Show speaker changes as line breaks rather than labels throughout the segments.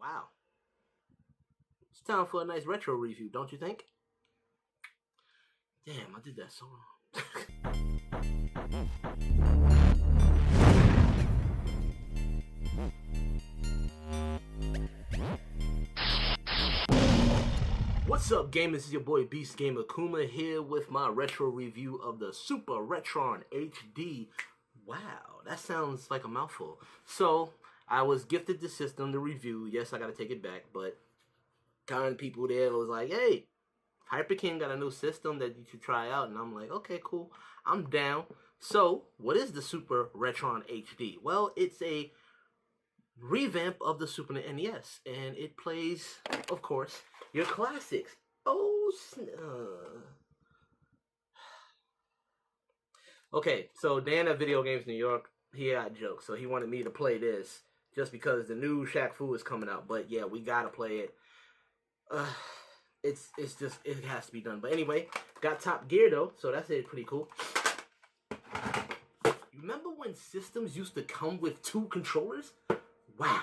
Wow. It's time for a nice retro review, don't you think? Damn, I did that so wrong. What's up, gamers? This is your boy Beast Gamer Kuma here with my retro review of the Supa Retron HD. Wow, that sounds like a mouthful. So, I was gifted the system to review. Yes, I gotta take it back, but kind of people there was like, hey, HyperKin got a new system that you should try out. And I'm like, okay, cool. I'm down. So, what is the Supa Retron HD? Well, it's a revamp of the Super NES. And it plays, of course, your classics. Oh, okay, so Dan at Video Games New York, he had jokes. So he wanted me to play this just because the new Shaq Fu is coming out. But yeah, we gotta play it. It's just, it has to be done. But anyway, got Top Gear though, so that's pretty cool. You remember when systems used to come with 2 controllers? Wow,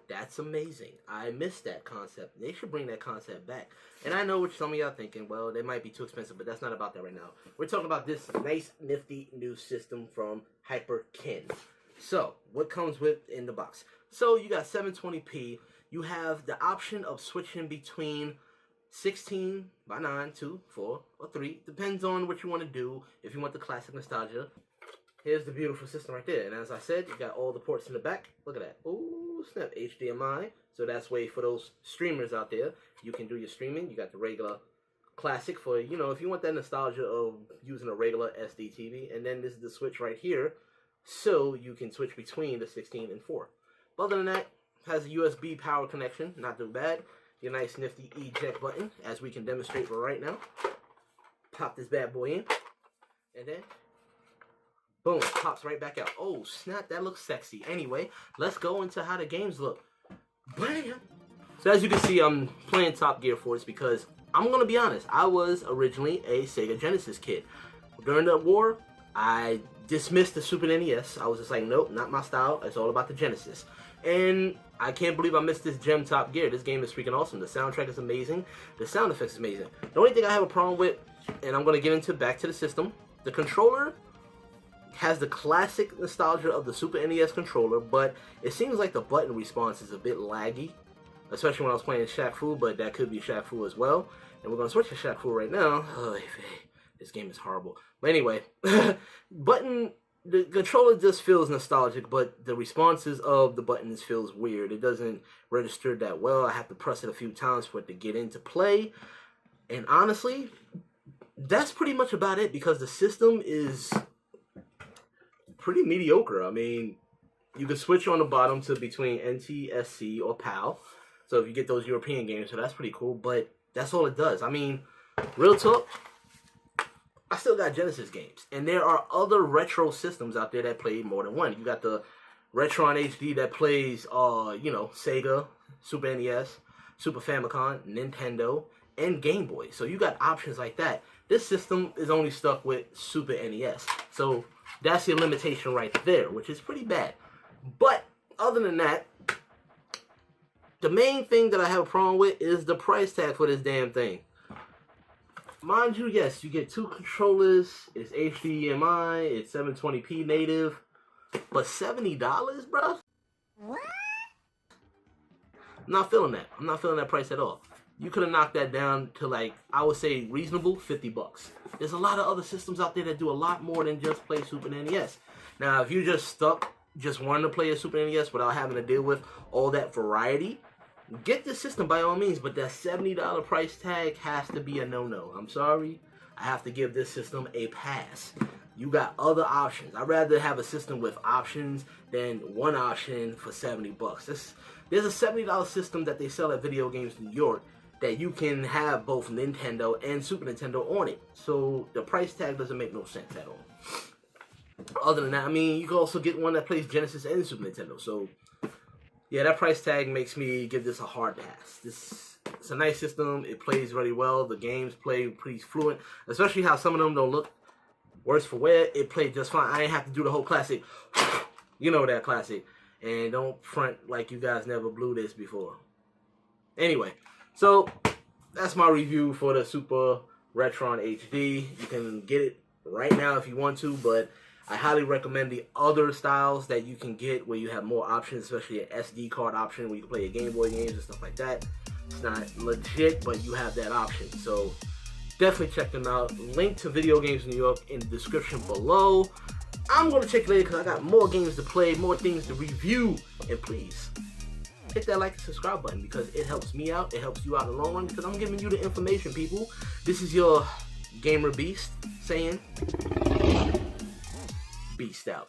that's amazing. I missed that concept. They should bring that concept back. And I know what some of y'all thinking, well, they might be too expensive, but that's not about that right now. We're talking about this nice, nifty new system from HyperKin. So, what comes with in the box? So, you got 720p. You have the option of switching between 16 by 9, 2, 4, or 3. Depends on what you want to do. If you want the classic nostalgia, here's the beautiful system right there. And as I said, you got all the ports in the back. Look at that. Ooh, snap. HDMI. So that's way for those streamers out there. You can do your streaming. You got the regular classic for, you know, if you want that nostalgia of using a regular SD TV. And then this is the switch right here. So you can switch between the 16 and 4. But other than that, has a USB power connection. Not too bad. Your nice nifty eject button, as we can demonstrate right now. Pop this bad boy in. And then boom, pops right back out. Oh, snap, that looks sexy. Anyway, let's go into how the games look. Bam! So as you can see, I'm playing Top Gear for this because, I'm going to be honest, I was originally a Sega Genesis kid. During the war, I dismissed the Super NES. I was just like, nope, not my style. It's all about the Genesis. And I can't believe I missed this gem Top Gear. This game is freaking awesome. The soundtrack is amazing. The sound effects is amazing. The only thing I have a problem with, and I'm going to get into back to the system, the controller has the classic nostalgia of the Super NES controller, but it seems like the button response is a bit laggy, especially when I was playing Shaq Fu, but that could be Shaq Fu as well. And we're going to switch to Shaq Fu right now. Oh, this game is horrible. But anyway, the controller just feels nostalgic, but the responses of the buttons feels weird. It doesn't register that well. I have to press it a few times for it to get into play. And honestly, that's pretty much about it because the system is pretty mediocre. I mean, you can switch on the bottom to between NTSC or PAL. So if you get those European games, so that's pretty cool. But that's all it does. I mean, real talk, I still got Genesis games. And there are other retro systems out there that play more than one. You got the Retron HD that plays, you know, Sega, Super NES, Super Famicom, Nintendo, and Game Boy. So you got options like that. This system is only stuck with Super NES. So that's your limitation right there, which is pretty bad. But other than that, the main thing that I have a problem with is the price tag for this damn thing. Mind you, yes, you get 2 controllers, it's HDMI, it's 720p native, but $70, bro? What? I'm not feeling that. I'm not feeling that price at all. You could have knocked that down to, like, I would say reasonable, $50. There's a lot of other systems out there that do a lot more than just play Super NES. Now, if you're just stuck, just wanting to play a Super NES without having to deal with all that variety, get the system by all means, but that $70 price tag has to be a no-no. I'm sorry. I have to give this system a pass. You got other options. I'd rather have a system with options than one option for $70. There's a $70 system that they sell at Video Games New York that you can have both Nintendo and Super Nintendo on it. So the price tag doesn't make no sense at all. Other than that, I mean, you can also get one that plays Genesis and Super Nintendo. So yeah, that price tag makes me give this a hard pass. It's a nice system. It plays really well. The games play pretty fluent, especially how some of them don't look worse for wear. It played just fine. I didn't have to do the whole classic. You know that classic. And don't front like you guys never blew this before. Anyway, so that's my review for the Supa Retron HD. You can get it right now if you want to, but I highly recommend the other styles that you can get where you have more options, especially an SD card option where you can play your Game Boy games and stuff like that. It's not legit, but you have that option. So definitely check them out. Link to Video Games New York in the description below. I'm going to check later because I got more games to play, more things to review. And please, hit that like and subscribe button because it helps me out. It helps you out in the long run because I'm giving you the information, people. This is your Gamer Beast saying, Beast out.